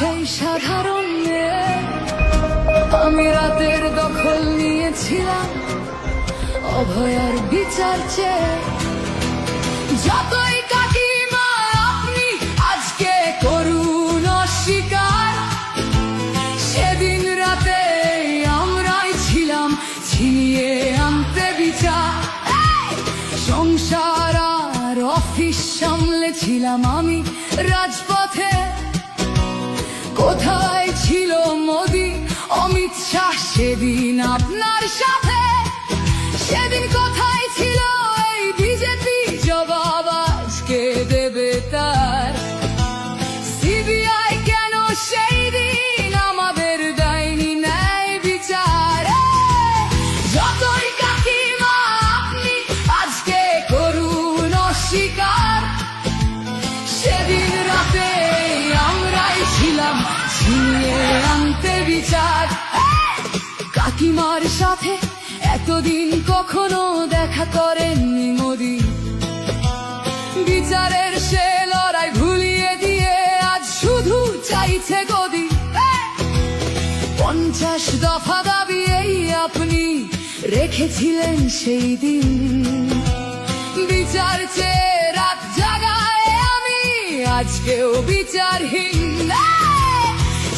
সেই সাধারণ মেয়ে। আমি রাতের দখল নিয়েছিলাম অভয়ার বিচার চেয়ে। যতই কাকিমা আপনি আজকে করুন অস্বীকার, সেদিন রাতে আমরাই ছিলাম ছিনিয়ে আনতে বিচার। সংসার আর অফিস সামলেছিলাম আমি রাজপথে। কোথায় ছিল মোদি অমিত শাহ সেদিন আপনার সাথে? সেদিন কোথায় ছিল এই বিজেপি? জবাব আজকে দেবে তার। সিবিআই কেন সেই দিন আমাদের দেয়নি ন্যায় বিচার? যতই কাকিমা আপনি আজকে করুন অস্বীকার, সেদিন রাতে আমরাই ছিলাম ছিনিয়ে আনতে বিচার। কাকিমার সাথে এতদিন কখনো দেখা করেননি মোদি। বিচারের সে লড়াই ভুলিয়ে দিয়ে আজ শুধু চাইছে গদি। 50 দফা দাবি এই আপনি রেখেছিলেন সেই দিন। বিচার চেয়ে রাত জাগায় আমি আজকেও বিচারহীন।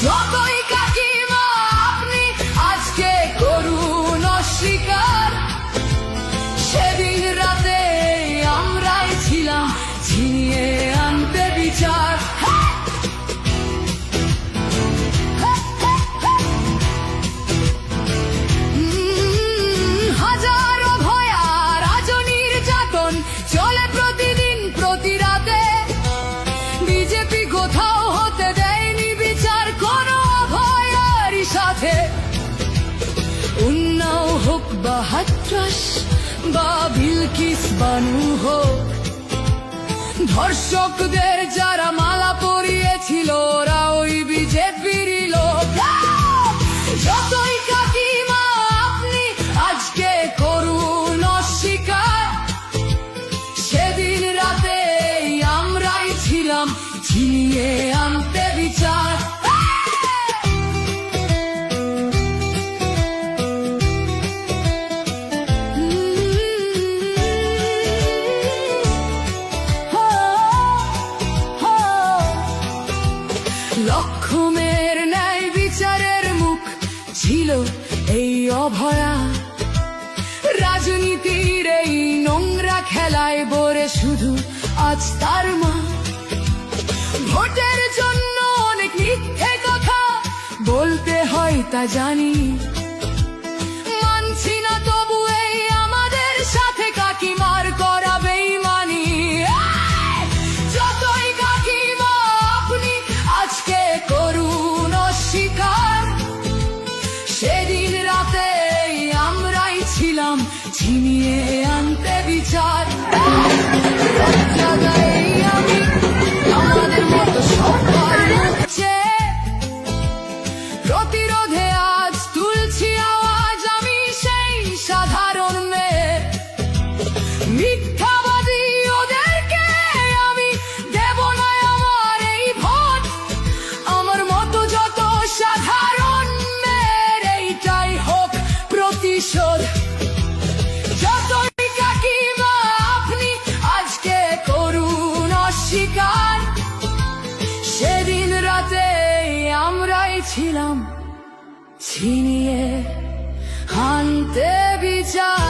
যতই কাকিমা আপনি আজকে করুন অস্বীকার, সেদিন রাতে আমরাই ছিলাম ছিনিয়ে আনতে বিচার। হাজারো ভয়া রাজনীর যাতন চলে প্রতিদিন প্রতি রাতে। বিজেপি কোথাও হতে দেয়নি বিচার কোনো ভয়ারই সাথে। উন্নাও হোক বা হাতরাস বা বিলকিস বানু হোক, ধর্ষকদের যারা মালা পরিয়েছিল ওরা ওই বিজেপির লোক। যতই কাকিমা আপনি আজকে করুন অস্বীকার, সেদিন রাতে আমরাই ছিলাম ছিনিয়ে আনতে বিচার। লক্ষ্যমের ন্যায় বিচারের মুখ ছিল এই অভয়া। রাজনীতির এই নোংরা খেলায় বরে শুধু আজ তার মা। ভোটের জন্য অনেক মিথ্যে কথা বলতে হয় তা জানি, মানছি না তবু এই আমাদের সাথে কাকিমার করা বেইমানি। যতই কাকিমা আপনি আজকে করুন অস্বীকার, সেদিন রাতে আমরাই ছিলাম ছিনিয়ে আনতে বিচার। আমি আমাদের মতো সবার মুখে প্রতিরোধে আজ তুলছি আওয়াজ আমি সেই সাধারণ মেয়ে। মিথ্যাবাদী ওদেরকে আমি দেব না আমার এই ভোট। আমার মতো যত সাধারণ মেয়ের এইটাই হোক প্রতিশোধ। যতই কাকিমা আপনি আজকে করুন অস্বীকার, সেদিন রাতে আমরাই ছিলাম ছিনিয়ে আনতে বিচার।